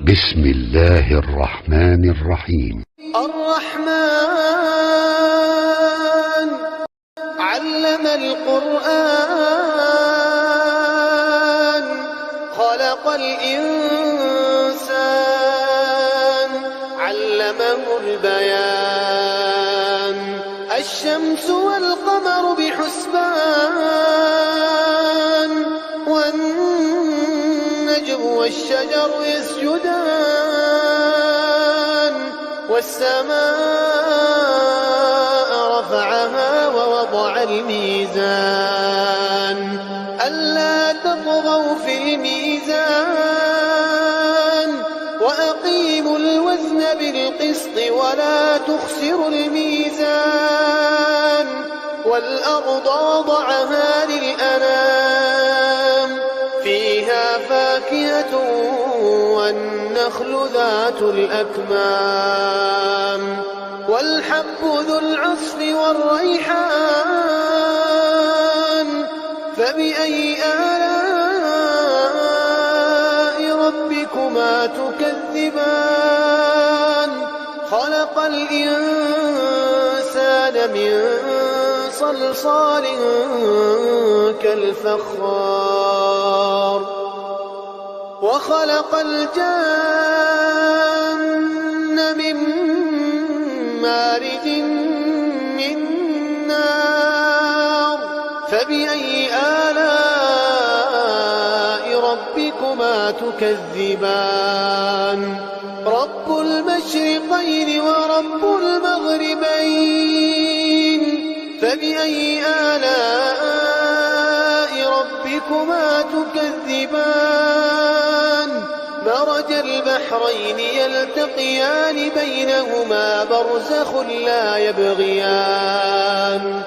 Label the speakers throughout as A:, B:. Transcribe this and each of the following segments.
A: بسم الله الرحمن الرحيم.
B: الرحمن علم القرآن خلق الإنسان علمه البيان الشمس والقمر بحسبان والنجم والشجر يسجدان والسماء رفعها ووضع الميزان ألا تطغوا في الميزان وأقيموا الوزن بالقسط ولا تخسروا الميزان والأرض وضعها للأنام فيها فاكهة والنخل ذات الأكمام والحب ذو العصف والريحان فبأي آلاء ربكما تكذبان خلق الإنسان من صلصال كالفخار وخلق الجن من مارج من نار فبأي آلاء ربكما تكذبان رب المشرقين ورب المغربين فبأي آلاء ربكما تكذبان مرج البحرين يلتقيان بينهما برزخ لا يبغيان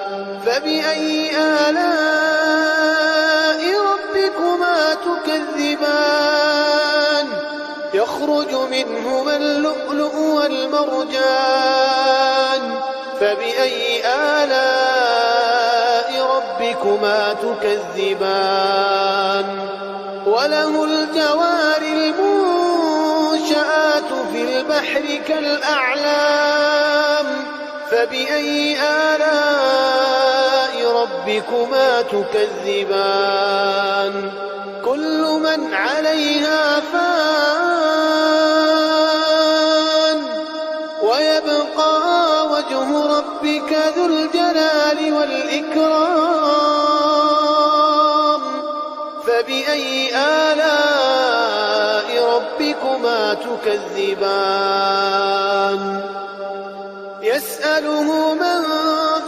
B: فبأي آلاء ربكما تكذبان يخرج منهما اللؤلؤ والمرجان فبأي آلاء ربكما تكذبان وله الجوار المنشآت في البحر كالأعلام فبأي آلاء ربكما تكذبان كل من عليها فان ويبقى وجه ربك ذو الجلال والإكرام فبأي آلاء ربكما تكذبان يسأله من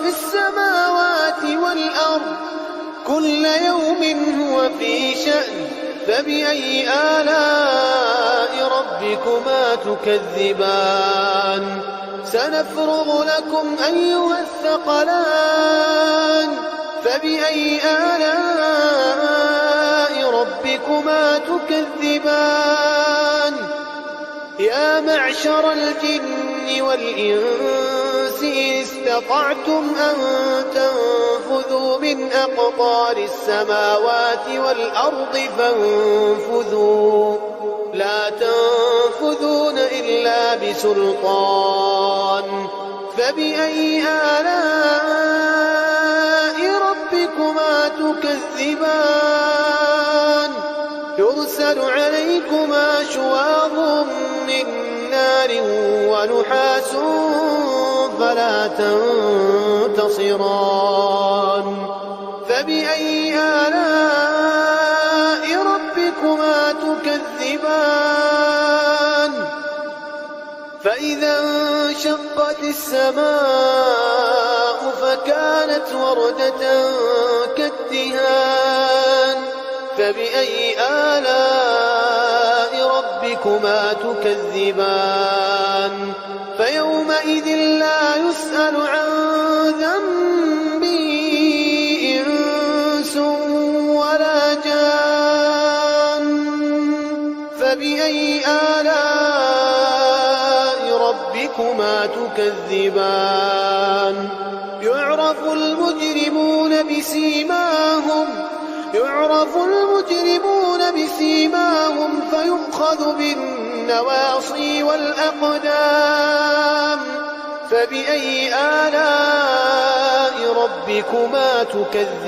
B: في السماوات والأرض كل يوم هو في شأن فبأي آلاء ربكما تكذبان سنفرغ لكم أيها الثقلان فبأي آلاء ربكما تكذبان يا معشر الجن والإنس إن استطعتم أن تنفذوا من أقطار السماوات والأرض فانفذوا لا تنفذون إلا بسلطان فبأي آلاء ربكما تكذبان يرسل عليكما شواظ من نار ونحاس فلا تنتصران فبأي آلاء ربكما تكذبان فإذا انشقت السماء فكانت وردة كالدهان فبأي آلاء ربكما تكذبان فيومئذ لا يسأل عن ذنبه إنس ولا جان فبأي آلاء ربكما تكذبان يعرف المجرمون بسيماهم فيؤخذ بالنسبة النواصي والأقدام فبأي آلاء ربكما تكذبان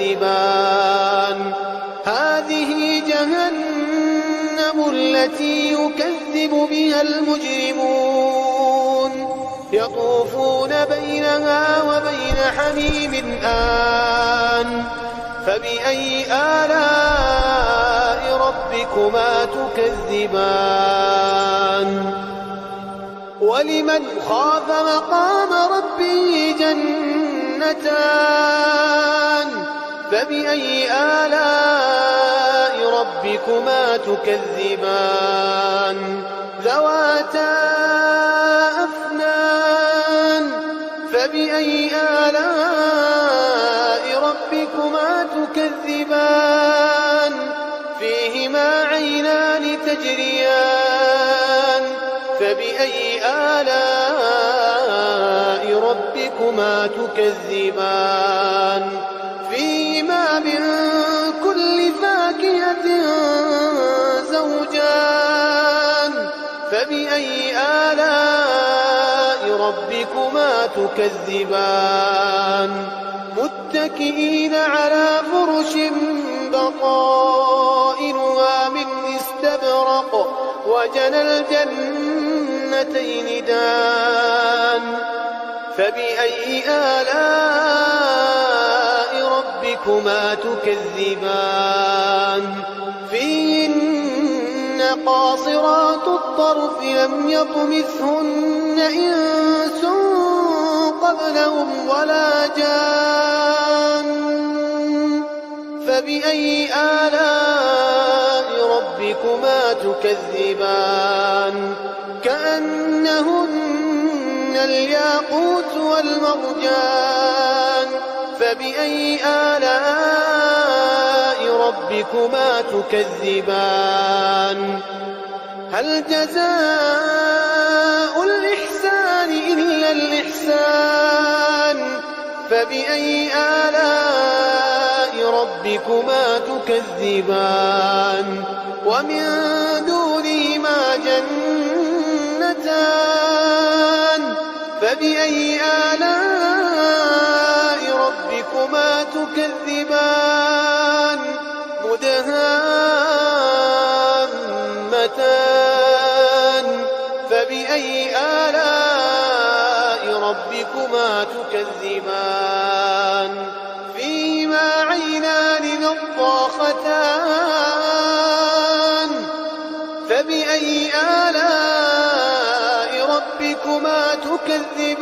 B: هذه جهنم التي يكذب بها المجرمون يطوفون بينها وبين حميم آن فبأي آلاء ربكما تكذبان ولمن خاف مقام ربه جنتان فبأي آلاء ربكما تكذبان ذواتا أفنان فبأي آلاء ربكما تكذبان فيهما عينان تجريان فبأي آلاء ربكما تكذبان فيهما من كل فاكهة زوجان فبأي آلاء ربكما تكذبان متكئين على فرش بطائنها من استبرق وجنى الجنتين دان فبأي آلاء ربكما تكذبان فيهن قاصرات الطرف لم يطمثهن إنس قبلهم ولا جان فبأي آلاء ربكما تكذبان كأنهن الياقوت والمرجان فبأي آلاء ربكما تكذبان هل جزاء الإحسان إلا الإحسان فبأي آلاء ربكما تكذبان ومن دونهما جنتان فبأي آلاء ربكما تكذبان مدهامتان فبأي آلاء ربكما تكذبان فيهما عينان نضاختان فبأي آلاء ربكما تكذبان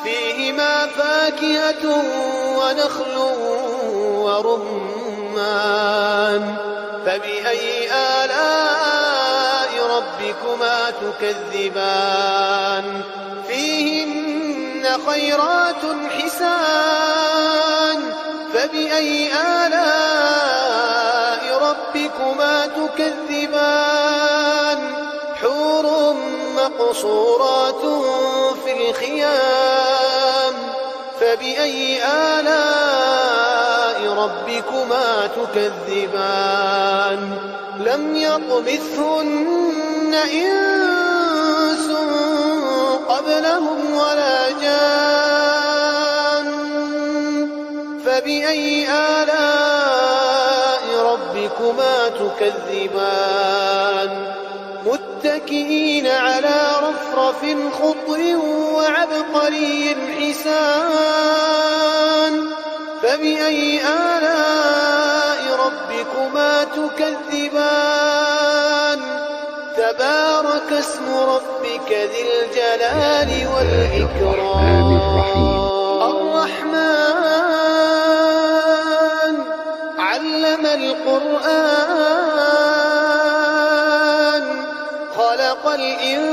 B: فيهما فاكهة ونخل ورمان فبأي آلاء ربكما تكذبان فيهن خيرات حسان فبأي آلاء ربكما تكذبان حور مقصورات في الخيام فبأي آلاء ربكما تكذبان لم يطمثهن إنس قبلهم ولا جان فبأي آلاء ربكما تكذبان متكئين على رفرف خضر وعبقري حسان فبأي آلاء ربكما تكذبان تبارك اسم ربك ذي الجلال والإكرام الرحمن علم القرآن خلق الإنسان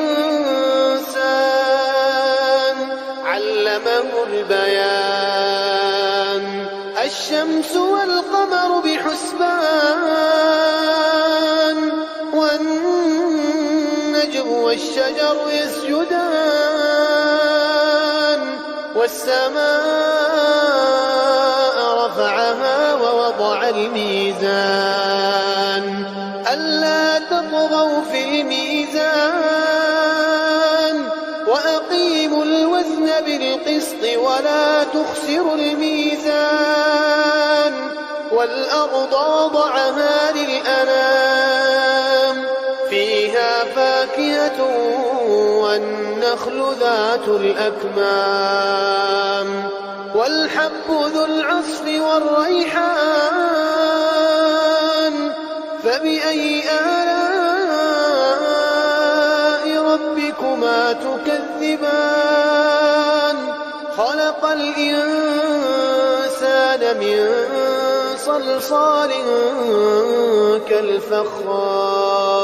B: علمه البيان الشمس والقمر بحسبان والنجم والشجر يسجدان والسماء رفعها ووضع الميزان ألا تطغوا تطغوا في الميزان وأقيموا الوزن بالقسط ولا تخسروا الميزان والأرض وضعها للأنام فيها فاكهة والنخل ذات الأكمام والحب ذو العصف والريحان فبأي آلاء ربكما تكذبان خلق الإنسان من صلصال كالفخار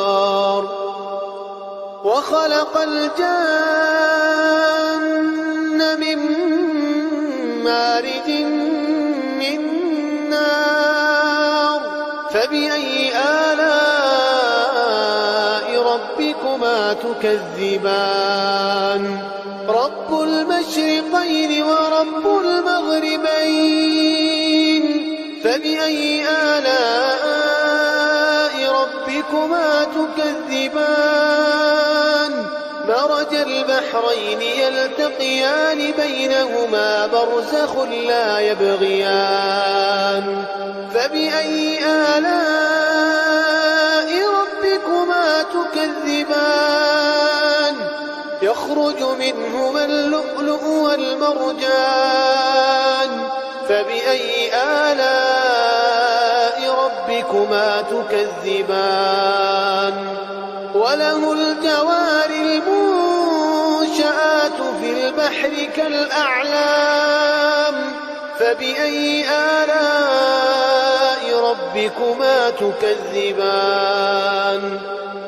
B: وخلق الجان من مارج من نار فبأي آلاء ربكما تكذبان رب المشرقين ورب المغربين فبأي آلاء ربكما تكذبان مرج البحرين يلتقيان بينهما برزخ لا يبغيان فبأي آلاء ربكما تكذبان يخرج منهما اللؤلؤ والمرجان فبأي آلاء ربكما تكذبان وله الجوار المنشآت في البحر كالأعلام فبأي آلاء ربكما تكذبان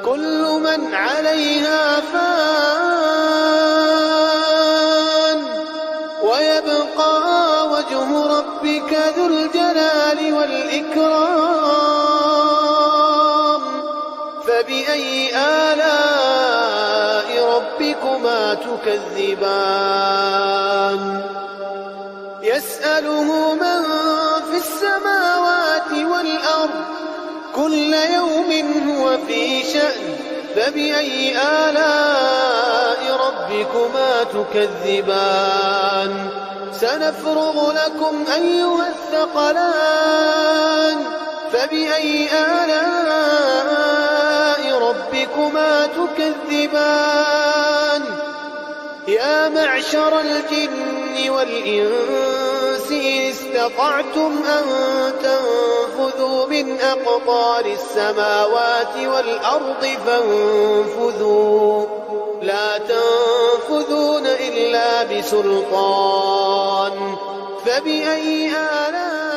B: كل من عليها فان ويبقى وجه ربك ذو الجلال والإكرام فبأي آلاء ربكما تكذبان يسأله من في السماوات والأرض كل يوم هو في شأن فبأي آلاء ربكما تكذبان سنفرغ لكم أيها الثقلان فبأي آلاء ربكما تكذبان يا معشر الجن والإنس إن استطعتم أن تنفذوا من أقطار السماوات والأرض فانفذوا لا تنفذون إلا بسلطان فبأي آلاء